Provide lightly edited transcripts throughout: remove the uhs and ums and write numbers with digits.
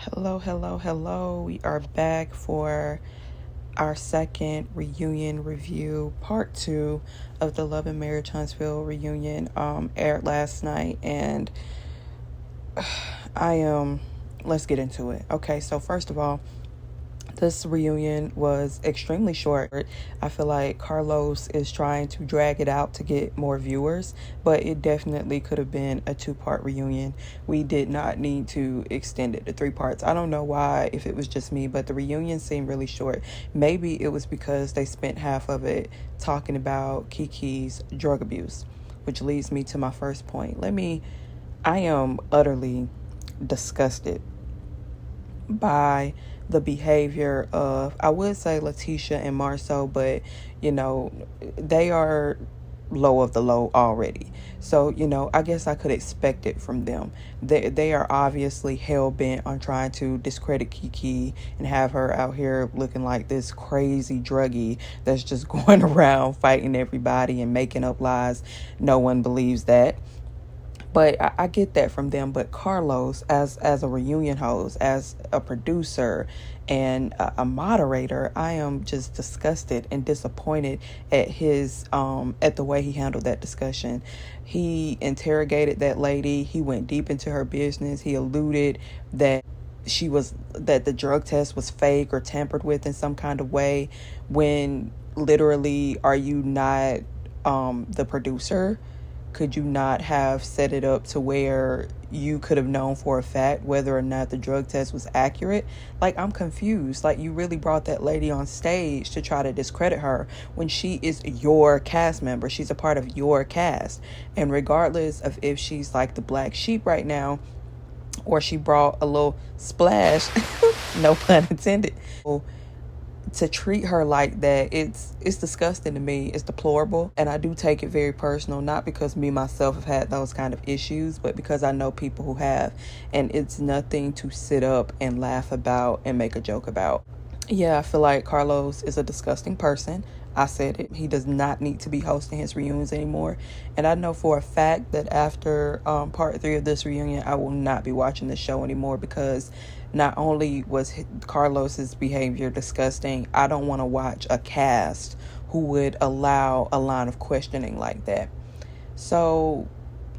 Hello, hello, hello. We are back for our second reunion review, part 2 of the Love and Marriage Huntsville reunion. Aired last night, and let's get into it. Okay, so first of all, this reunion was extremely short. I feel like Carlos is trying to drag it out to get more viewers, but it definitely could have been a 2-part reunion. We did not need to extend it to 3 parts. I don't know why, if it was just me, but the reunion seemed really short. Maybe it was because they spent half of it talking about Keke's drug abuse, which leads me to my first point. I am utterly disgusted by the behavior of, I would say, Letitia and Marcel, but they are low of the low already. So I guess I could expect it from them. They are obviously hell-bent on trying to discredit Keke and have her out here looking like this crazy druggie that's just going around fighting everybody and making up lies. No one believes that. But I get that from them. But Carlos, as a reunion host, as a producer and a moderator, I am just disgusted and disappointed at at the way he handled that discussion. He interrogated that lady. He went deep into her business. He alluded that that the drug test was fake or tampered with in some kind of way, when literally, are you not the producer? Could you not have set it up to where you could have known for a fact whether or not the drug test was accurate? Like, I'm confused. Like, you really brought that lady on stage to try to discredit her when she is your cast member. She's a part of your cast. And regardless of if she's like the black sheep right now, or she brought a little splash, no pun intended, to treat her like that, it's disgusting to me. It's deplorable, and I do take it very personal, not because me myself have had those kind of issues, but because I know people who have, and it's nothing to sit up and laugh about and make a joke about. Yeah, I feel like Carlos is a disgusting person. I said it. He does not need to be hosting his reunions anymore. And I know for a fact that after part 3 of this reunion, I will not be watching the show anymore, because not only was Carlos's behavior disgusting, I don't want to watch a cast who would allow a line of questioning like that. So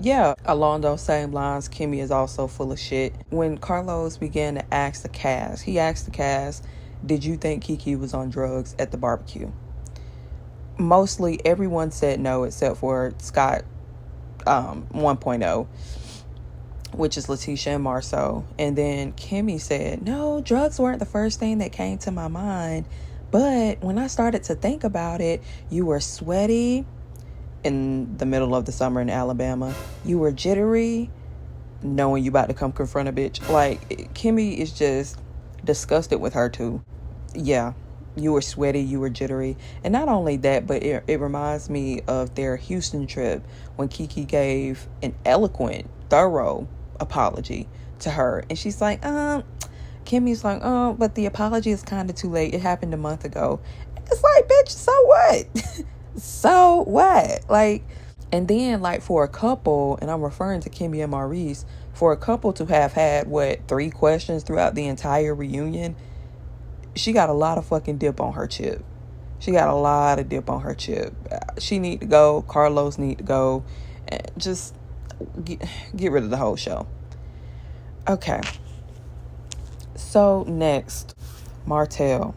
yeah, along those same lines, Kimmie is also full of shit. When Carlos began to ask the cast, did you think Keke was on drugs at the barbecue? Mostly everyone said no, except for Scott 1.0, which is Letitia and Marceau. And then Kimmie said, no, drugs weren't the first thing that came to my mind. But when I started to think about it, you were sweaty in the middle of the summer in Alabama. You were jittery knowing you about to come confront a bitch. Like, Kimmie is just disgusted with her too. Yeah, you were sweaty, you were jittery. And not only that, but it reminds me of their Houston trip when Keke gave an eloquent, thorough apology to her. And she's like, Kimmie's like, but the apology is kind of too late. It happened a month ago. It's like, bitch, so what? So what? Like, and then, like, for a couple, and I'm referring to Kimmie and Maurice, for a couple to have had, 3 questions throughout the entire reunion, she got a lot of fucking dip on her chip. She need to go. Carlos need to go. And just get rid of the whole show. Okay. So next, Martell.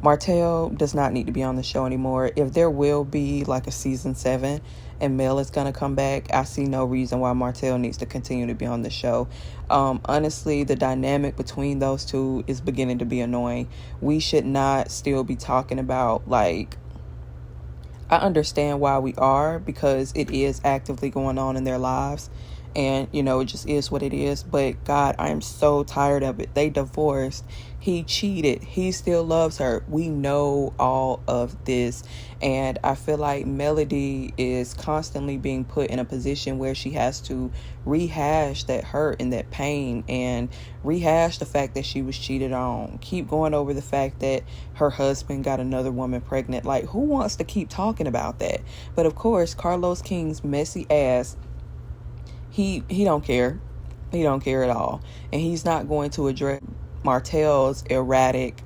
Martell does not need to be on the show anymore. If there will be like a season 7 and Mel is going to come back, I see no reason why Martell needs to continue to be on the show. Honestly, the dynamic between those two is beginning to be annoying. We should not still be talking about, like, I understand why we are, because it is actively going on in their lives. And, it just is what it is. But, God, I am so tired of it. They divorced. He cheated. He still loves her. We know all of this. And I feel like Melody is constantly being put in a position where she has to rehash that hurt and that pain, and rehash the fact that she was cheated on. Keep going over the fact that her husband got another woman pregnant. Like, who wants to keep talking about that? But, of course, Carlos King's messy ass, he don't care. He don't care at all. And he's not going to address Martell's erratic,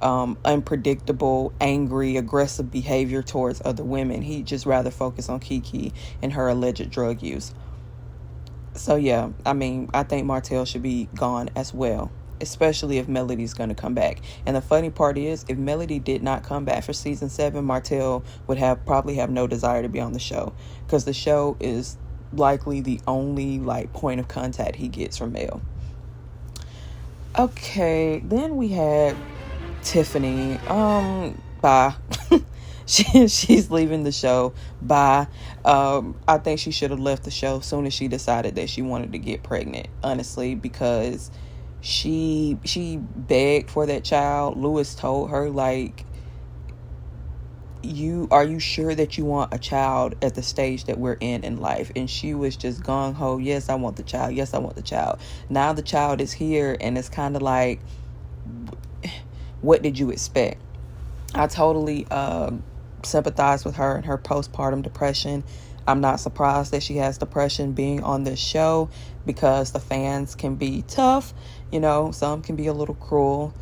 unpredictable, angry, aggressive behavior towards other women. He just rather focus on Keke and her alleged drug use. So yeah, I mean, I think Martell should be gone as well, especially if Melody's going to come back. And the funny part is, if Melody did not come back for season 7, Martell would probably have no desire to be on the show, because the show is likely the only like point of contact he gets from Mel. Okay, then we had Tiffany. Bye. She's leaving the show. Bye. I think she should have left the show as soon as she decided that she wanted to get pregnant, honestly, because she begged for that child. Lewis told her, like, are you sure that you want a child at the stage that we're in life? And she was just gung-ho, yes, I want the child, yes, I want the child. Now the child is here, and it's kind of like, what did you expect? I totally sympathize with her and her postpartum depression. I'm not surprised that she has depression being on this show, because the fans can be tough, you know, some can be a little cruel.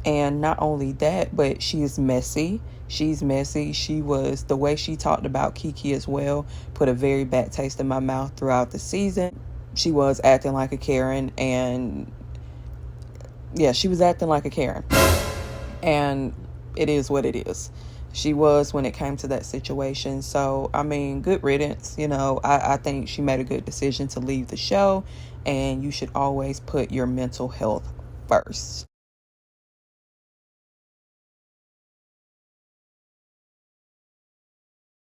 And not only that, but she is messy. She's messy. The way she talked about Keke as well put a very bad taste in my mouth throughout the season. She was acting like a Karen, and yeah, she was acting like a Karen. And it is what it is. She was, when it came to that situation. So, I mean, good riddance. You know, I think she made a good decision to leave the show, and you should always put your mental health first.